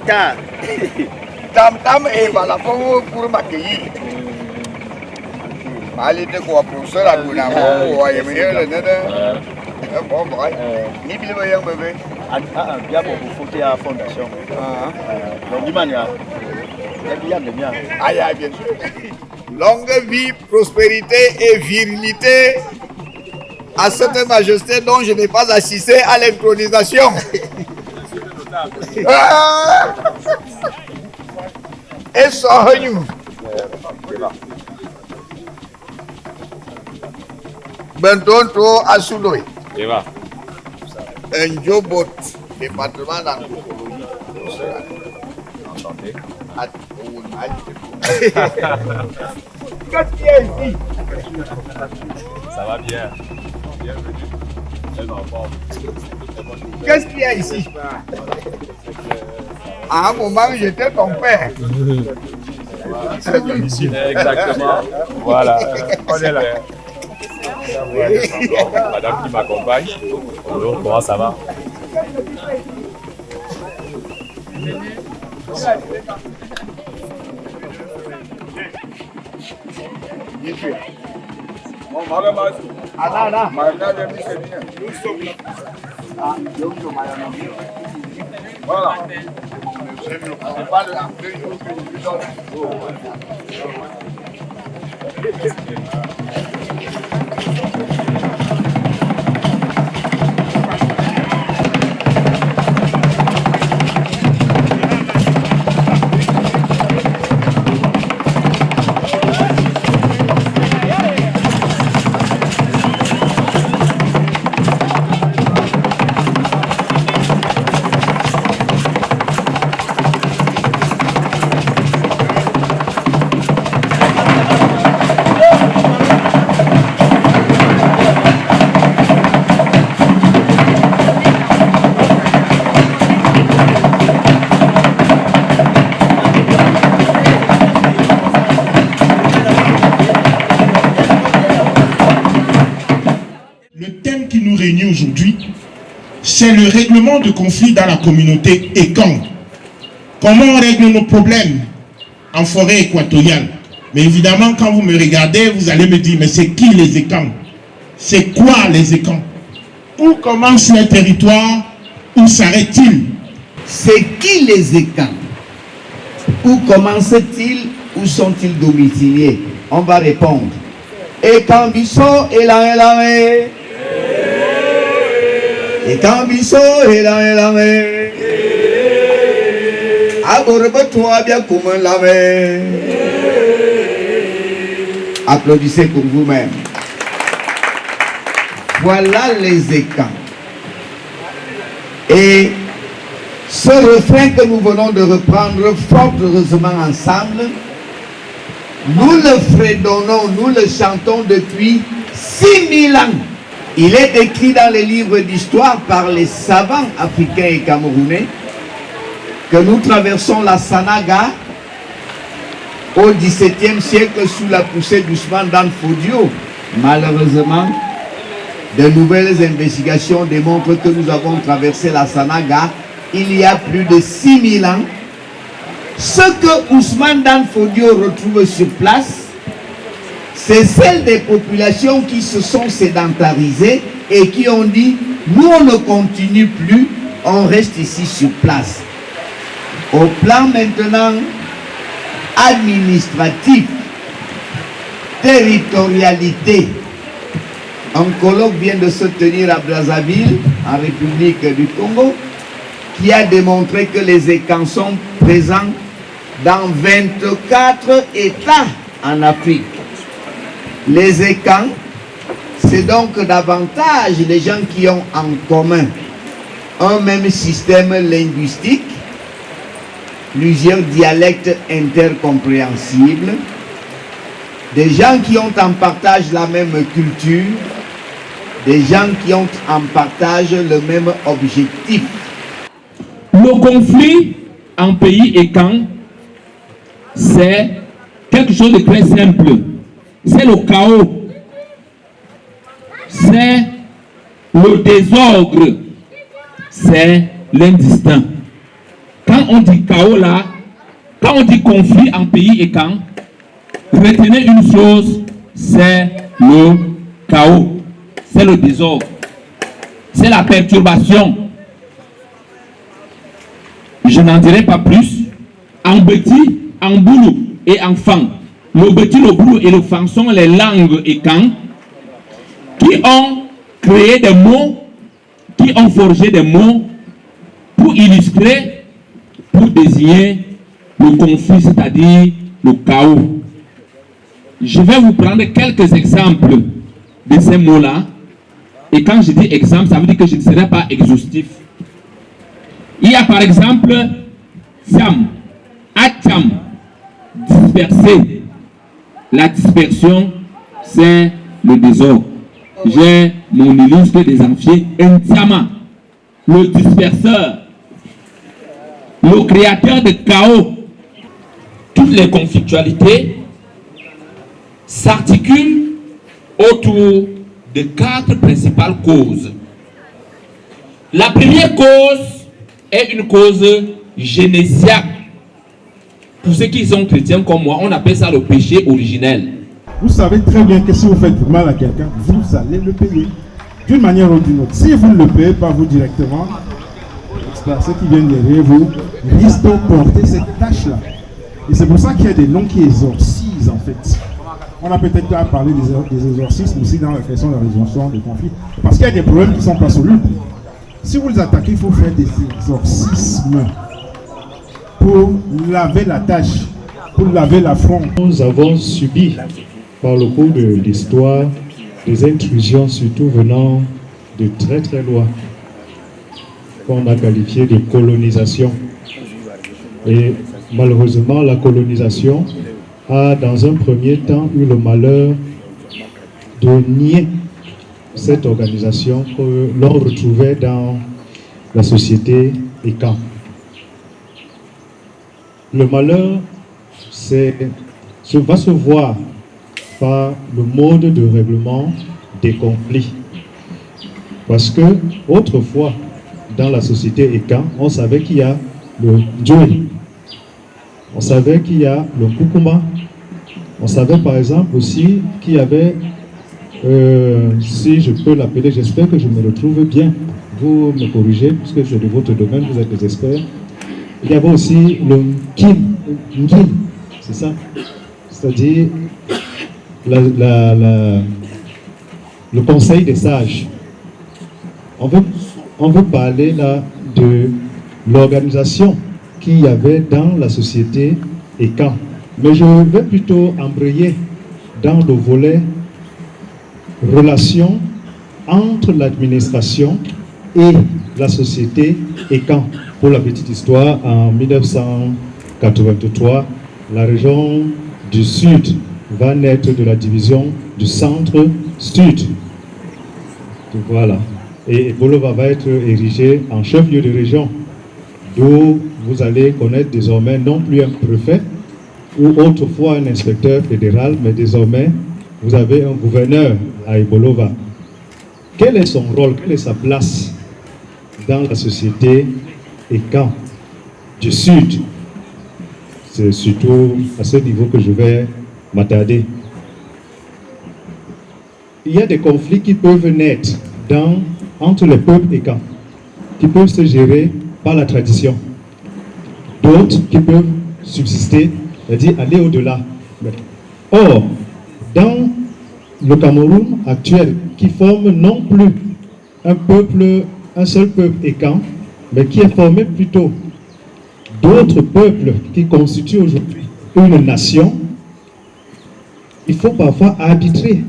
Tata. Tam et voilà pour m'accueillir. Allez, de quoi professeur à Bounamo, ou à Yéméer, le nègre. Bon, bref. Ni bien voyant bébé. Bien pour vous foutre à la fondation. Le Dimania. Bien, bien. Aïe, bien sûr. Longue vie, prospérité et virilité à cette majesté dont je n'ai pas assisté à l'intronisation. Et Sohonu. Bentonto Asoudoy. Un jobot, département d'anthropologie. Enchanté. Qu'est-ce qu'il y a ici? Ça va bien. Bienvenue. Qu'est-ce qu'il y a ici? À un moment, j'étais ton père. Exactement. Voilà. On est là. Madame qui m'accompagne. Bonjour, comment ça va? Voilà. Aujourd'hui, c'est le règlement de conflits dans la communauté Ekang. Comment on règle nos problèmes en forêt équatoriale? Mais évidemment, quand vous me regardez, vous allez me dire, mais c'est qui les Ekang? C'est quoi les Ekang? Où commence le territoire? Où s'arrête-t-il? C'est qui les Ekang? Où commencent-ils? Où sont-ils domiciliés? On va répondre. Ekang Bisso et la et quand Bisso est là, toi bien comme la applaudissez pour vous-même. Voilà les Ekang. Et ce refrain que nous venons de reprendre fort heureusement ensemble, nous le fredonnons, nous le chantons depuis 6000 ans. Il est écrit dans les livres d'histoire par les savants africains et camerounais que nous traversons la Sanaga au XVIIe siècle sous la poussée d'Ousmane Dan Fodio. Malheureusement, de nouvelles investigations démontrent que nous avons traversé la Sanaga il y a plus de 6000 ans. Ce que Ousmane Dan Fodio retrouve sur place, c'est celle des populations qui se sont sédentarisées et qui ont dit, nous on ne continue plus, on reste ici sur place. Au plan maintenant administratif, territorialité, un colloque vient de se tenir à Brazzaville, en République du Congo, qui a démontré que les Ekang sont présents dans 24 États en Afrique. Les Ekang, c'est donc davantage les gens qui ont en commun un même système linguistique, plusieurs dialectes intercompréhensibles, des gens qui ont en partage la même culture, des gens qui ont en partage le même objectif. Le conflit en pays Ekang, c'est quelque chose de très simple. C'est le chaos, c'est le désordre, c'est l'indistinct. Quand quand on dit chaos là, quand on dit conflit en pays et camp, retenez une chose, c'est le chaos, c'est le désordre, c'est la perturbation. Je n'en dirai pas plus. En Beti, en Boulou et en Fang, le Beti, le Boulou et le Fang sont les langues et camps qui ont créé des mots, qui ont forgé des mots pour illustrer, pour désigner le conflit, c'est-à-dire le chaos. Je vais vous prendre quelques exemples de ces mots-là. Et quand je dis exemple, ça veut dire que je ne serai pas exhaustif. Il y a par exemple Siam, Acham, disperser. La dispersion, c'est le désordre. J'ai mon illustre des amphis, Ntiama, le disperseur, le créateur de chaos. Toutes les conflictualités s'articulent autour de 4 principales causes. La première cause est une cause génésiaque. Pour ceux qui sont chrétiens comme moi, on appelle ça le péché originel. Vous savez très bien que si vous faites du mal à quelqu'un, vous allez le payer. D'une manière ou d'une autre. Si vous ne le payez pas vous directement, ceux qui viennent derrière vous risquent de porter cette tâche-là. Et c'est pour ça qu'il y a des noms qui exorcisent en fait. On a peut-être pas parlé des exorcismes aussi dans la question de la résolution des conflits. Parce qu'il y a des problèmes qui ne sont pas solubles. Si vous les attaquez, il faut faire des exorcismes pour laver la tâche, pour laver l'affront. Nous avons subi par le cours de l'histoire des intrusions, surtout venant de très très loin, qu'on a qualifié de colonisation. Et malheureusement, la colonisation a dans un premier temps eu le malheur de nier cette organisation que l'on retrouvait dans la société Ekan. Le malheur va se voir par le mode de règlement des conflits. Parce que autrefois, dans la société Ekan, on savait qu'il y a le Djoui, on savait qu'il y a le Kukuma, on savait par exemple aussi qu'il y avait, si je peux l'appeler, j'espère que je me retrouve bien, vous me corrigez, puisque c'est de votre domaine, vous êtes des experts. Il y avait aussi le Kim, c'est ça, c'est-à-dire le conseil des sages. On veut parler là de l'organisation qu'il y avait dans la société Ekan. Mais je vais plutôt embrayer dans le volet relation entre l'administration et la société Ekan. Pour la petite histoire, en 1983, la région du Sud va naître de la division du Centre-Sud. Voilà. Et Bolova va être érigé en chef-lieu de région, d'où vous allez connaître désormais non plus un préfet ou autrefois un inspecteur fédéral, mais désormais vous avez un gouverneur à Bolova. Quel est son rôle, quelle est sa place dans la société Ekan du Sud? C'est surtout à ce niveau que je vais m'attarder. Il y a des conflits qui peuvent naître entre les peuples Ekan, qui peuvent se gérer par la tradition. D'autres qui peuvent subsister, c'est-à-dire aller au-delà. Or, dans le Cameroun actuel, qui forme non plus un seul peuple Ekan, mais qui est formé plutôt d'autres peuples qui constituent aujourd'hui une nation, il faut parfois arbitrer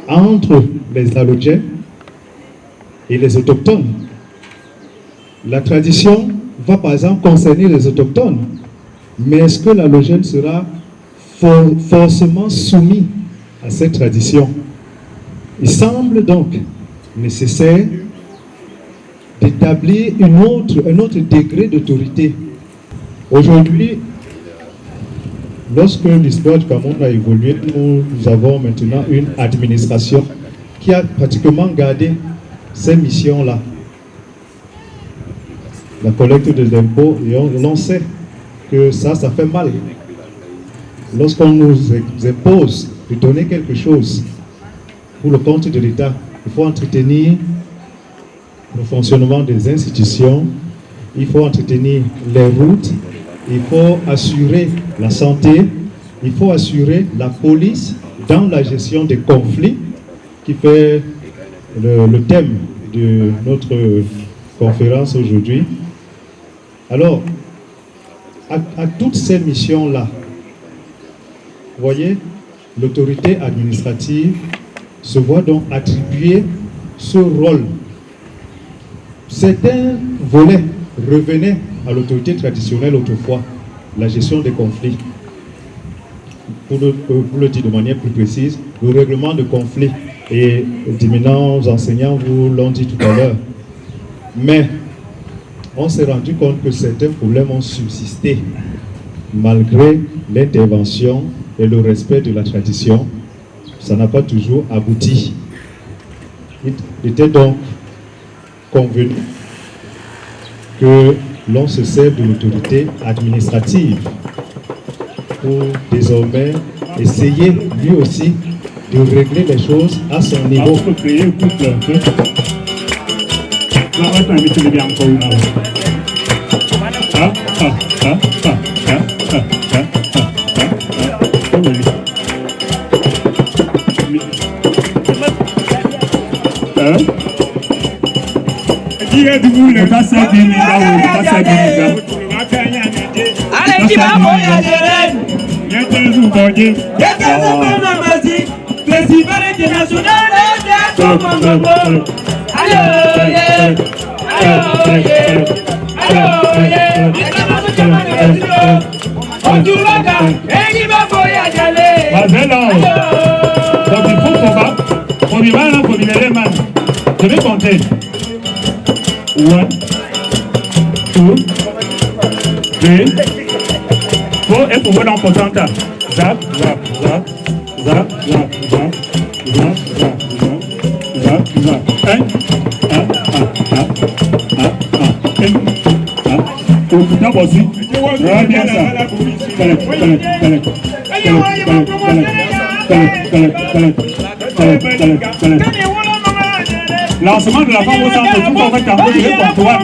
entre les allogènes et les autochtones. La tradition va par exemple concerner les autochtones, mais est-ce que l'allogène sera forcément soumis à cette tradition? Il semble donc nécessaire d'établir un autre degré d'autorité. Aujourd'hui, lorsque l'histoire du Cameroun a évolué, nous avons maintenant une administration qui a pratiquement gardé ces missions-là. la collecte des impôts, et on sait que ça fait mal. Lorsqu'on nous impose de donner quelque chose pour le compte de l'État, il faut entretenir le fonctionnement des institutions, il faut entretenir les routes, il faut assurer la santé, il faut assurer la police dans la gestion des conflits, qui fait le thème de notre conférence aujourd'hui. Alors, à toutes ces missions-là, vous voyez, l'autorité administrative se voit donc attribuer ce rôle. Certains volets revenaient à l'autorité traditionnelle autrefois, la gestion des conflits. Pour le dire de manière plus précise, le règlement de conflits. Et d'éminents enseignants vous l'ont dit tout à l'heure. Mais on s'est rendu compte que certains problèmes ont subsisté malgré l'intervention et le respect de la tradition. Ça n'a pas toujours abouti. Il était donc convenu que l'on se sert de l'autorité administrative pour désormais essayer lui aussi de régler les choses à son niveau. Je vais compter. 1, 2, 3. Et pour vous dans le temps. Zap, zap, zap, zap, zap, zap, zap, zap, zap, zap. 1, aussi. Bien ça. Lancement de la femme au centre, tout en fait, je vais pour toi.